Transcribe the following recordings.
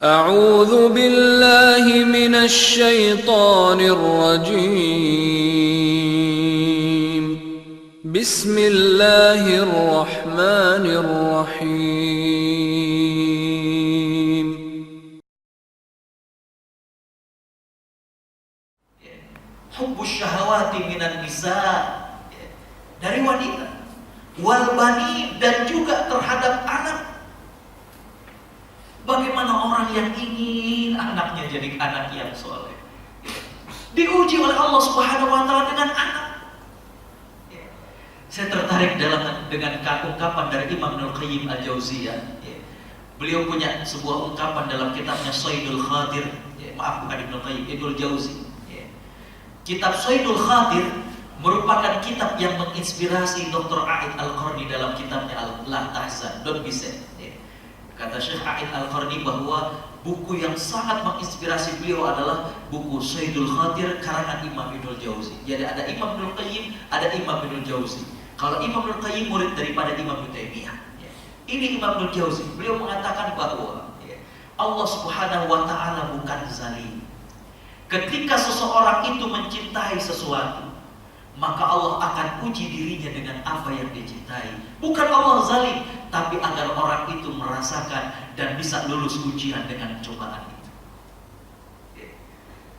أعوذ بالله من الشيطان الرجيم بسم الله الرحمن الرحيم Hubbus syahawati minan nisa, dari wanita, wal bani, dan juga terhadap anak. Bagaimana orang yang ingin anaknya jadi anak yang soleh, diuji oleh Allah Subhanahu wa Ta'ala dengan anak. Saya tertarik dengan ungkapan dari Imam Ibnul Qayyim Al-Jauziyah. Beliau punya sebuah ungkapan dalam kitabnya Shaydul Khadir. Maaf, bukan Ibnul Qayyim, Ibnul Jauzi. Kitab Shaydul Khadir merupakan kitab yang menginspirasi Dr. A'id Al-Qarni dalam kitabnya La Tahzan, Don't Be Sad. Kata Syekh A'id Al-Qarni bahwa buku yang sangat menginspirasi beliau adalah buku Shaydul Khadir karangan Imam Ibnul Jauzi. Jadi ada Imam Ibnul Qayyim, ada Imam Ibnul Jauzi. Kalau Imam Ibnul Qayyim murid daripada Imam Ibnu Taimiyah. Ini Imam Ibnul Jauzi. Beliau mengatakan bahwa Allah Subhanahu wa Ta'ala bukan zalim. Ketika seseorang itu mencintai sesuatu, maka Allah akan uji dirinya dengan apa yang dicintai. Bukan Allah zalim, tapi agar orang itu merasakan dan bisa lulus ujian dengan cobaan itu.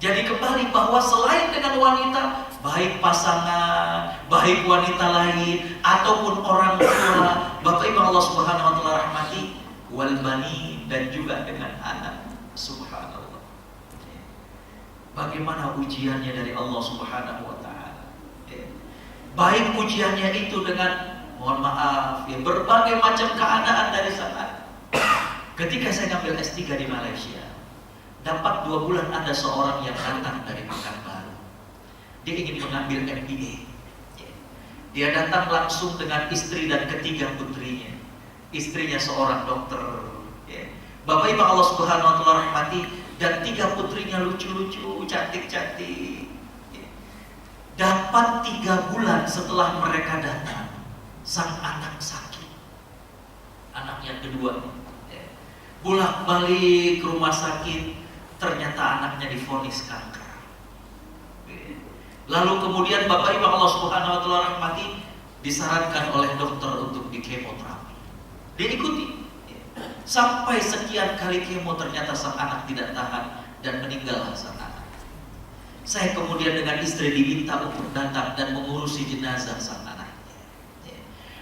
Jadi kembali bahwa selain dengan wanita, baik pasangan, baik wanita lain, ataupun orang tua, Bapak Ibu Allah Subhanahu wa Ta'ala rahmati, wal bani, dan juga dengan anak. Subhanallah. Bagaimana ujiannya dari Allah Subhanahu wa Ta'ala. Baik ujiannya itu dengan, mohon maaf, berbagai macam keadaan dari sana. Ketika saya ngambil S3 di Malaysia, dapat 2 bulan ada seorang yang datang dari Pekanbaru. Dia ingin mengambil MBA. Dia datang langsung dengan istri dan ketiga putrinya. Istrinya seorang dokter. Bapak Ibu Allah Subhanahu wa Ta'ala rahmati, dan 3 putrinya lucu-lucu, cantik-cantik. Dapat 3 bulan setelah mereka datang, sang anak sakit. Anak yang kedua, bolak-balik ke rumah sakit, ternyata anaknya divonis kanker. Lalu kemudian Bapak Ibu Allah Subhanahu wa Ta'ala rahmati, disarankan oleh dokter untuk di kemoterapi. Dia ikuti. Sampai sekian kali kemo, ternyata sang anak tidak tahan dan meninggal sang anak. Saya kemudian dengan istri diminta untuk datang dan mengurusi jenazah sang anaknya.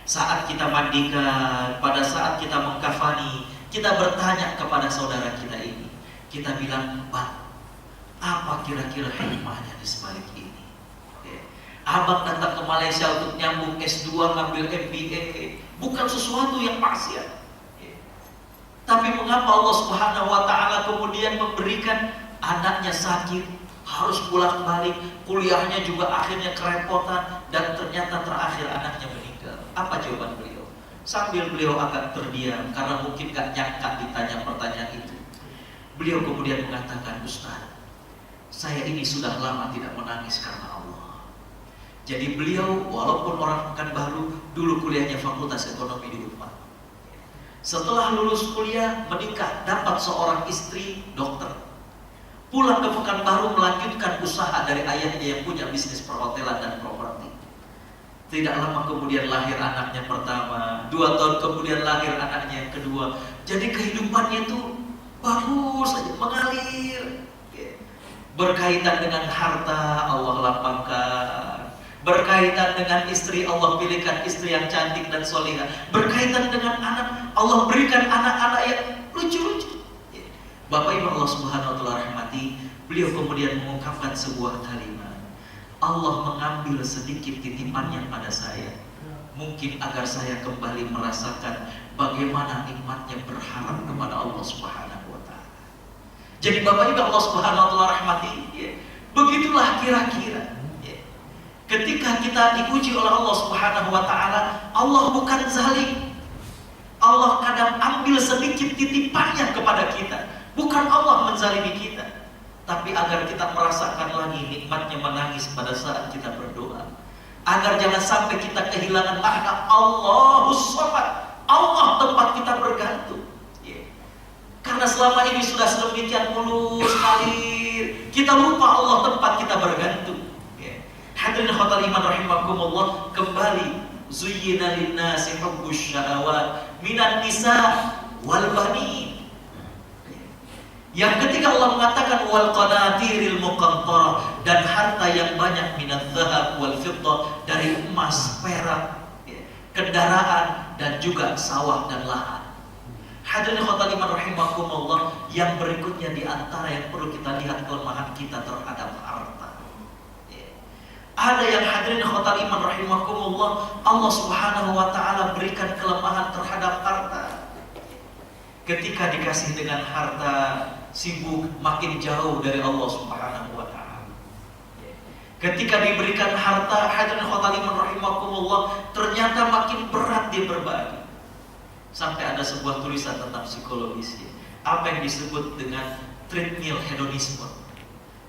Saat kita mandikan, pada saat kita mengkafani, kita bertanya kepada saudara kita ini. Kita bilang, Pak, apa kira-kira hikmahnya di sebalik ini? Abang datang ke Malaysia untuk nyambung S2, ngambil MBA, bukan sesuatu yang maksiat. Tapi mengapa Allah Subhanahu wa Ta'ala kemudian memberikan anaknya sakit, harus bolak-balik, kuliahnya juga akhirnya kerepotan, dan ternyata terakhir anaknya meninggal? Apa jawaban beliau? Sambil beliau agak terdiam karena mungkin gak nyangka ditanya pertanyaan itu, beliau kemudian mengatakan, Ustaz, saya ini sudah lama tidak menangis karena Allah. Jadi beliau walaupun orang Pekanbaru, dulu kuliahnya Fakultas Ekonomi di Unpad. Setelah lulus kuliah, menikah, dapat seorang istri dokter. Pulang ke Pekanbaru melanjutkan usaha dari ayahnya yang punya bisnis perhotelan dan properti. Tidak lama kemudian lahir anaknya pertama, 2 tahun kemudian lahir anaknya yang kedua. Jadi kehidupannya itu bagus saja, mengalir. Berkaitan dengan harta, Allah lapangkan. Berkaitan dengan istri, Allah pilihkan istri yang cantik dan solehah. Berkaitan dengan anak, Allah berikan anak-anak yang lucu-lucu. Bapak Ibu Allah Subhanahu wa Ta'ala rahmati, beliau kemudian mengungkapkan sebuah kalimat, Allah mengambil sedikit titipannya pada saya, mungkin agar saya kembali merasakan bagaimana nikmatnya berharap kepada Allah Subhanahu wa Ta'ala. Jadi Bapak Ibu Allah Subhanahu wa Ta'ala rahmati, begitulah kira-kira ketika kita diuji oleh Allah Subhanahu wa Ta'ala. Allah bukan zalim. Allah kadang ambil sedikit titipannya kepada kita. Bukan Allah menzalimi kita, tapi agar kita merasakan lagi nikmatnya menangis pada saat kita berdoa. Agar jangan sampai kita kehilangan makna Allahus Samad, Allah tempat kita bergantung. Karena selama ini sudah sedemikian mulus ngalir, kita lupa Allah tempat kita bergantung. Ya. Hadirin khotal iman rahimakumullah, kembali zuyyina linnasi hubbus syahawat minan nisa wal banin. Yang ketika Allah mengatakan wal qanatiril muqantarah, dan harta yang banyak minat zahab wal fiddah, dari emas, perak, kendaraan, dan juga sawah dan lahan. Hadirin khotal iman rahimakumullah, yang berikutnya di antara yang perlu kita lihat kelemahan kita terhadap harta. Ada yang hadirin khotal iman rahimakumullah, Allah Subhanahu wa taala berikan kelemahan terhadap harta. Ketika dikasih dengan harta, sibuk makin jauh dari Allah Subhanahu wa taala. Ketika diberikan harta, hadirin khotal iman rahimakumullah, ternyata makin berat dia berbagi. Sampai ada sebuah tulisan tentang psikologis, apa yang disebut dengan treadmill hedonisme.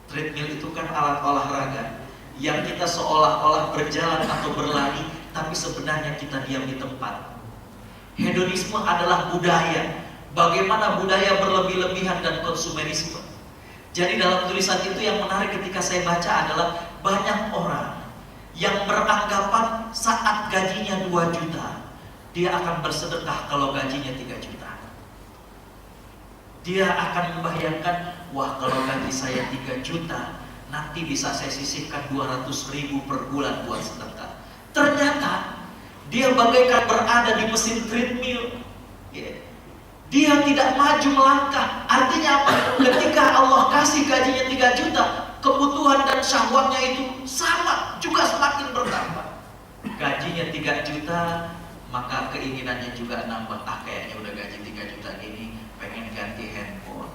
Treadmill itu kan alat olahraga yang kita seolah-olah berjalan atau berlari, tapi sebenarnya kita diam di tempat. Hedonisme adalah budaya, bagaimana budaya berlebih-lebihan dan konsumerisme. Jadi dalam tulisan itu yang menarik ketika saya baca adalah banyak orang yang beranggapan saat gajinya 2 juta, dia akan bersedekah kalau gajinya 3 juta. Dia akan membayangkan, wah kalau gaji saya 3 juta, nanti bisa saya sisihkan 200.000 per bulan buat sedekah. Ternyata dia bagaikan berada di mesin treadmill. Dia tidak maju melangkah. Artinya apa? Ketika Allah kasih gajinya 3 juta, kebutuhan dan syahwatnya itu sama, juga semakin bertambah. Gajinya 3 juta, maka keinginannya juga nambah. Kayaknya udah gaji 3 juta gini, pengen ganti handphone.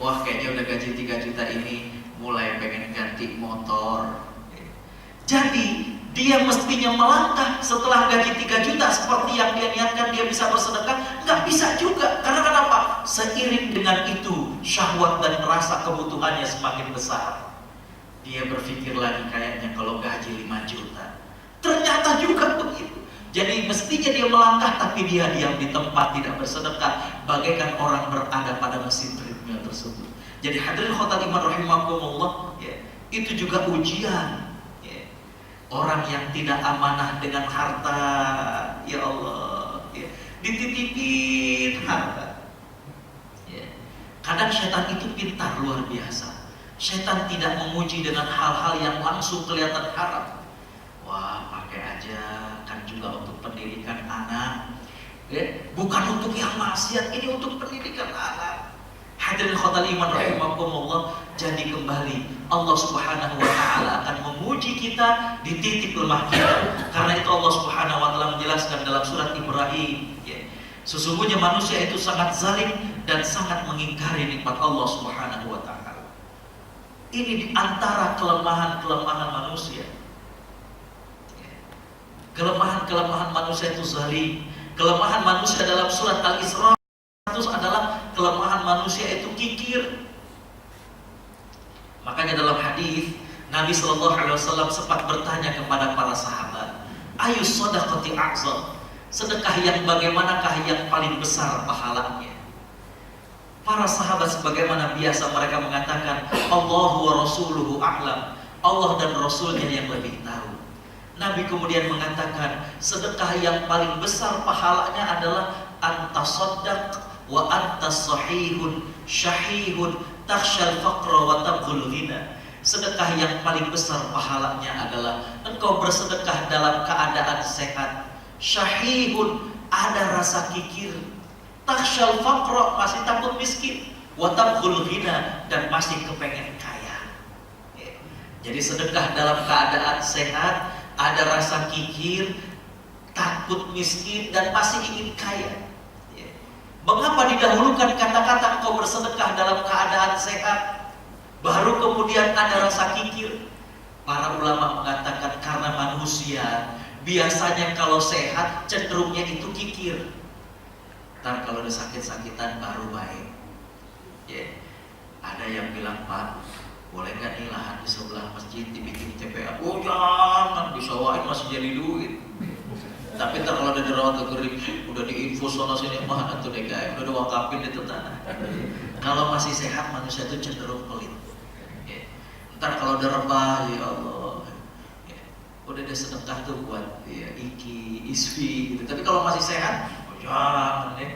Wah kayaknya udah gaji 3 juta ini, mulai pengen ganti motor. Jadi dia mestinya melangkah setelah gaji 3 juta seperti yang dia niatkan, dia bisa bersedekah. Nggak bisa juga. Karena kenapa? Seiring dengan itu syahwat dan rasa kebutuhannya semakin besar. Dia berpikir lagi, kayaknya kalau gaji 5 juta. Ternyata juga begitu. Jadi mestinya dia melangkah, tapi dia diam di tempat, tidak bersedekah, bagaikan orang berada pada mesin treadmill tersebut. Jadi hadirin khotal iman rahimakumullah, itu juga ujian. Orang yang tidak amanah dengan harta, ya Allah, dititipin harta. Kadang setan itu pintar luar biasa. Setan tidak menguji dengan hal-hal yang langsung kelihatan haram. Wah, pakai aja, kan juga untuk pendidikan anak. Bukan untuk yang maksiat, ini untuk pendidikan anak. Hadirin khotal iman rahimakumullah, jadi kembali Allah Subhanahu wa taala akan menguji kita di titik lemah kita. Karena itu Allah Subhanahu wa taala menjelaskan dalam surat Ibrahim, sesungguhnya manusia itu sangat zalim dan sangat mengingkari nikmat Allah Subhanahu wa taala. Ini di antara kelemahan-kelemahan manusia. Kelemahan-kelemahan manusia itu zalim. Kelemahan manusia dalam surat Al-Isra itu adalah kelemahan manusia itu kikir. Makanya dalam hadis Nabi SAW sempat bertanya kepada para sahabat, ayus shadaqati a'zam, sedekah yang bagaimanakah yang paling besar pahalanya? Para sahabat sebagaimana biasa mereka mengatakan, Allahu wa rasuluhu a'lam, Allah dan Rasulnya yang lebih tahu. Nabi kemudian mengatakan, sedekah yang paling besar pahalanya adalah antasaddaq wa antas sahihun syahihun takhshal faqra wa tabghul ghina. Sedekah yang paling besar pahalanya adalah engkau bersedekah dalam keadaan sehat, syahihun, ada rasa kikir, takhshal faqra, masih takut miskin, wa tabghul ghina, dan masih kepengen kaya. Jadi sedekah dalam keadaan sehat, ada rasa kikir, takut miskin, dan masih ingin kaya. Mengapa didahulukan kata-kata engkau bersedekah dalam keadaan sehat, baru kemudian ada rasa kikir? Para ulama mengatakan karena manusia biasanya kalau sehat cenderungnya itu kikir. Ntar kalau udah sakit-sakitan baru baik. Ada yang bilang, Pak, boleh nggak nih lahan di sebelah masjid dibikin TPA? Oh jangan, disewain masih jadi duit. Tapi ntar kalau udah dirawat kering, udah diinfus sana sini mana tuh deh guys, udah diwakafin itu tanah. Kalau masih sehat manusia itu cenderung pelit. Ya. Ntar kalau udah rebah, ya Allah, ya. Udah dia sedekah tuh buat ya, iki, isfi gitu. Tapi kalau masih sehat, oh, jangan ya.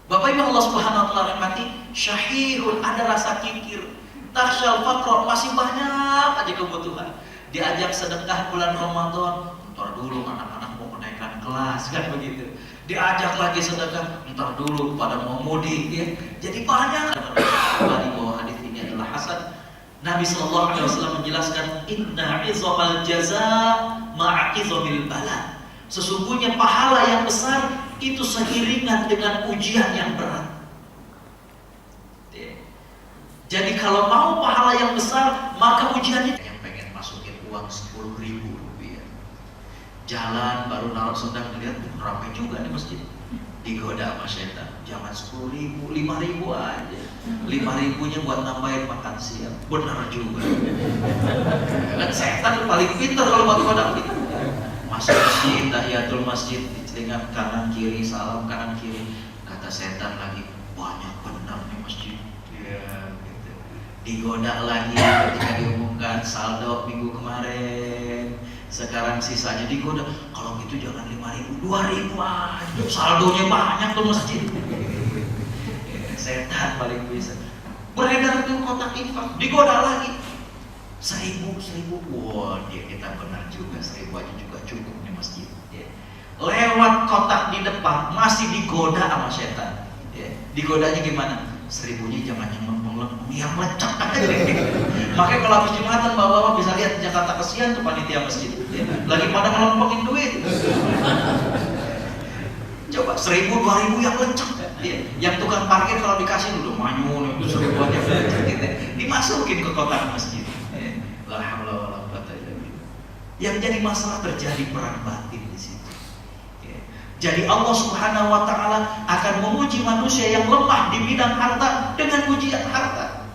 Bapak Ibu Allah Subhanahu wa taala rahmati, syahihun, ada rasa kikir. Takhsyal faqra, masih banyak aja kebutuhan. Diajak sedekah bulan Ramadan, ntar dulu anak-anak mau menaikkan kelas kan begitu. Diajak lagi sedekah, ntar dulu pada mau mudik ya. Jadi banyak. Di bawah hadis ini adalah hasan. Nabi sallallahu alaihi wasallam menjelaskan inna 'izamal jazaa ma'a 'izamil bala. Sesungguhnya pahala yang besar itu seiringan dengan ujian yang berat. Jadi kalau mau pahala yang besar, maka ujiannya yang pengen masukin uang 10.000 rupiah. Jalan baru naruh sedang ngeliat ramai juga nih masjid. Digoda sama setan. Jangan 10.000, 5.000 aja. 5.000-nya buat nambahin makan siang. Benar juga. Kan setan paling pintar kalau buat goda kita. Masuk masjid, tahiyatul masjid, dicelingan kanan kiri, salam kanan kiri. Kata setan lagi, banyak benar nih masjid. Ya, gitu. Digoda lagi ketika diumumkan saldo minggu kemarin. Sekarang sisanya digoda. Kalau gitu jangan 5.000, 2.000 aja. Saldonya banyak tuh masjid. Setan paling bisa. Beredar tuh kotak infak, digoda lagi. 1.000. Wah, dia kita benar juga, 1.000 aja juga cukup nih masjid. Ya. Lewat kotak di depan masih digoda sama setan. Ya. Digodanya gimana? 1.000-nya jangan yang lempeng-lempeng, yang lecek aja. Makanya kalau habis Jumatan bapak-bapak bisa lihat Jakarta kesian tuh panitia masjid. Ya. Lagi pada ngelempengin duit. Coba 1.000, 2.000 yang lecek. Ya. Yang tukang parkir kalau dikasih udah manyun, itu 1.000 aja lecek gitu. Dimasukin ke kotak masjid. Yang jadi masalah terjadi perang batin di situ. Ya. Jadi Allah Subhanahu wa taala akan menguji manusia yang lemah di bidang harta dengan ujian harta.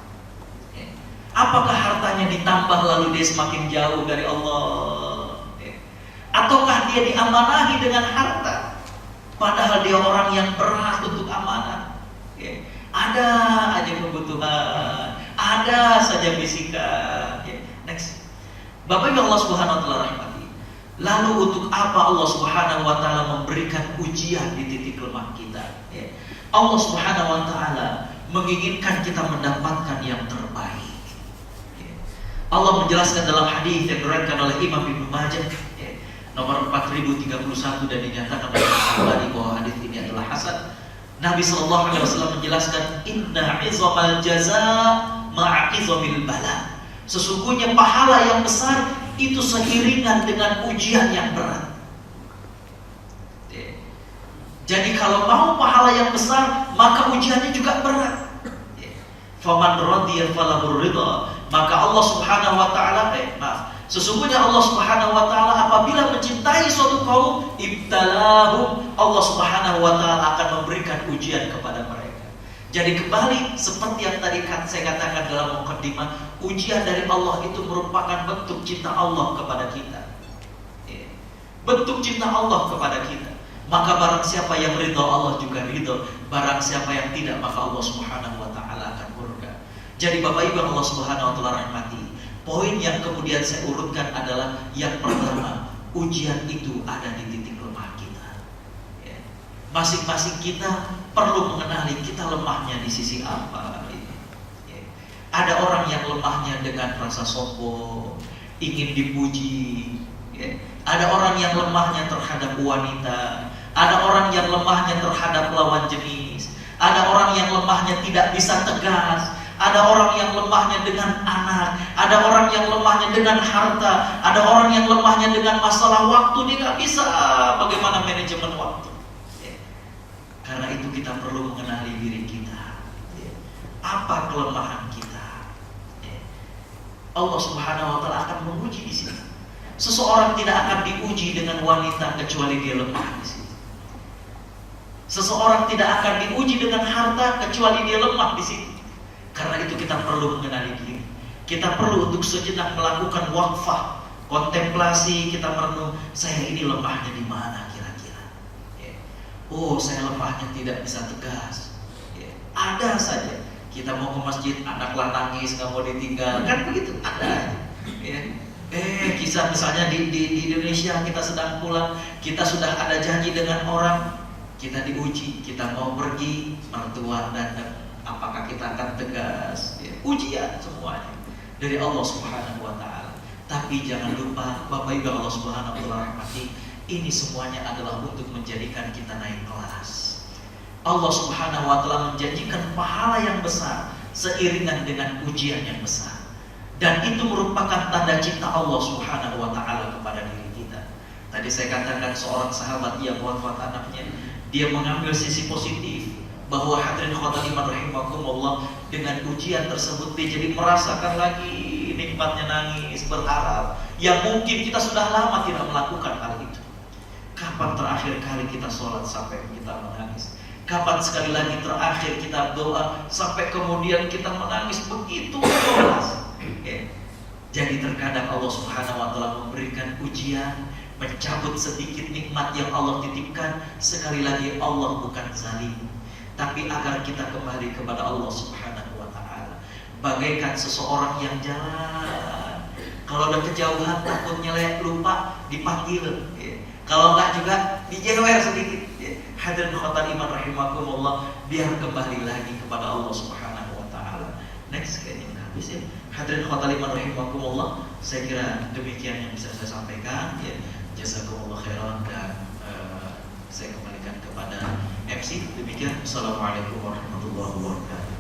Ya. Apakah hartanya ditambah lalu dia semakin jauh dari Allah? Ya. Ataukah dia diamanahi dengan harta padahal dia orang yang berat untuk amanah? Ya. Ada aja kebutuhan, ada saja bisikan. Ya. Next. Bapak Ibu Allah Subhanahu wa taala rahmati. Lalu untuk apa Allah Subhanahu wa taala memberikan ujian di titik lemah kita? Ya. Allah Subhanahu wa taala menginginkan kita mendapatkan yang terbaik. Ya. Allah menjelaskan dalam hadis yang diriwayatkan oleh Imam Ibnu Majah, ya, nomor 4031 dan dinyatakan oleh Al-Albani bahwa hadis ini adalah hasan. Nabi sallallahu alaihi wasallam menjelaskan inna 'izamal jazaa ma'a 'izamil bala. Sesungguhnya pahala yang besar itu seiringan dengan ujian yang berat. Jadi kalau mau pahala yang besar, maka ujiannya juga berat. Faman radiya falahu ridha. Maka Allah Subhanahu wa taala sesungguhnya Allah Subhanahu wa taala apabila mencintai suatu kaum, ibtalahum, Allah Subhanahu wa taala akan memberikan ujian kepada mereka. Jadi kembali seperti yang tadi saya katakan dalam mukadimah, ujian dari Allah itu merupakan bentuk cinta Allah kepada kita. Bentuk cinta Allah kepada kita. Maka barang siapa yang ridha, Allah juga ridha. Barang siapa yang tidak, maka Allah Subhanahu wa taala akan murka. Jadi Bapak Ibu Allah Subhanahu wa taala rahmati. Poin yang kemudian saya urutkan adalah yang pertama, ujian itu ada di titik lemah kita. Masing-masing kita perlu mengenali kita lemahnya di sisi apa. Ada orang yang lemahnya dengan rasa sombong, ingin dipuji. Ada orang yang lemahnya terhadap wanita. Ada orang yang lemahnya terhadap lawan jenis. Ada orang yang lemahnya tidak bisa tegas. Ada orang yang lemahnya dengan anak. Ada orang yang lemahnya dengan harta. Ada orang yang lemahnya dengan masalah waktu. Dia nggak bisa bagaimana manajemen waktu. Karena itu kita perlu mengenali diri kita. Apa kelemahan kita? Allah Subhanahu wa taala akan menguji di sini. Seseorang tidak akan diuji dengan wanita kecuali dia lemah di sini. Seseorang tidak akan diuji dengan harta kecuali dia lemah di sini. Karena itu kita perlu mengenali diri. Kita perlu untuk sejenak melakukan wakfah, kontemplasi, kita merenung, saya ini lemahnya di mana kira-kira? Ya. Oh, saya lemahnya tidak bisa tegas. Ya. Ada saja. Kita mau ke masjid, anaklah nangis, nggak mau ditinggal, kan begitu, ada. Ya. Kisah misalnya di Indonesia, kita sedang pulang, kita sudah ada janji dengan orang, kita diuji, kita mau pergi, mertua datang, apakah kita akan tegas? Ya. Ujian semuanya dari Allah Subhanahu Wa Taala. Tapi jangan lupa, Bapak Ibu Allah Subhanahu Wa Taala rahmati, ini semuanya adalah untuk menjadikan kita naik kelas. Allah Subhanahu Wa Taala menjanjikan pahala yang besar seiringan dengan ujian yang besar, dan itu merupakan tanda cinta Allah Subhanahu Wa Taala kepada diri kita. Tadi saya katakan seorang sahabat yang wafat anaknya, dia mengambil sisi positif bahwa hadirin khotimah rahimakumullah, dengan ujian tersebut dia jadi merasakan lagi nikmatnya nangis, berharap yang mungkin kita sudah lama tidak melakukan hal itu. Kapan terakhir kali kita sholat sampai kita menangis? Kapan sekali lagi terakhir kita doa sampai kemudian kita menangis begitu keras? Ya. Jadi terkadang Allah Subhanahu Wa Taala memberikan ujian, mencabut sedikit nikmat yang Allah titipkan. Sekali lagi, Allah bukan zalim, tapi agar kita kembali kepada Allah Subhanahu Wa Taala. Bagaikan seseorang yang jalan, kalau udah kejauhan takutnya lupa, dipanggil. Ya. Kalau enggak juga dijewer sedikit. Hadirin khotimah iman rahimakumullah, biar kembali lagi kepada Allah Subhanahu Wa Taala. Next, kayaknya udah habis ya. Hadirin khotimah iman rahimakumullah, saya kira demikian yang bisa saya sampaikan. Ya, jazakumullah khairan, dan saya kembalikan kepada MC. Demikian. Assalamualaikum warahmatullahi wabarakatuh.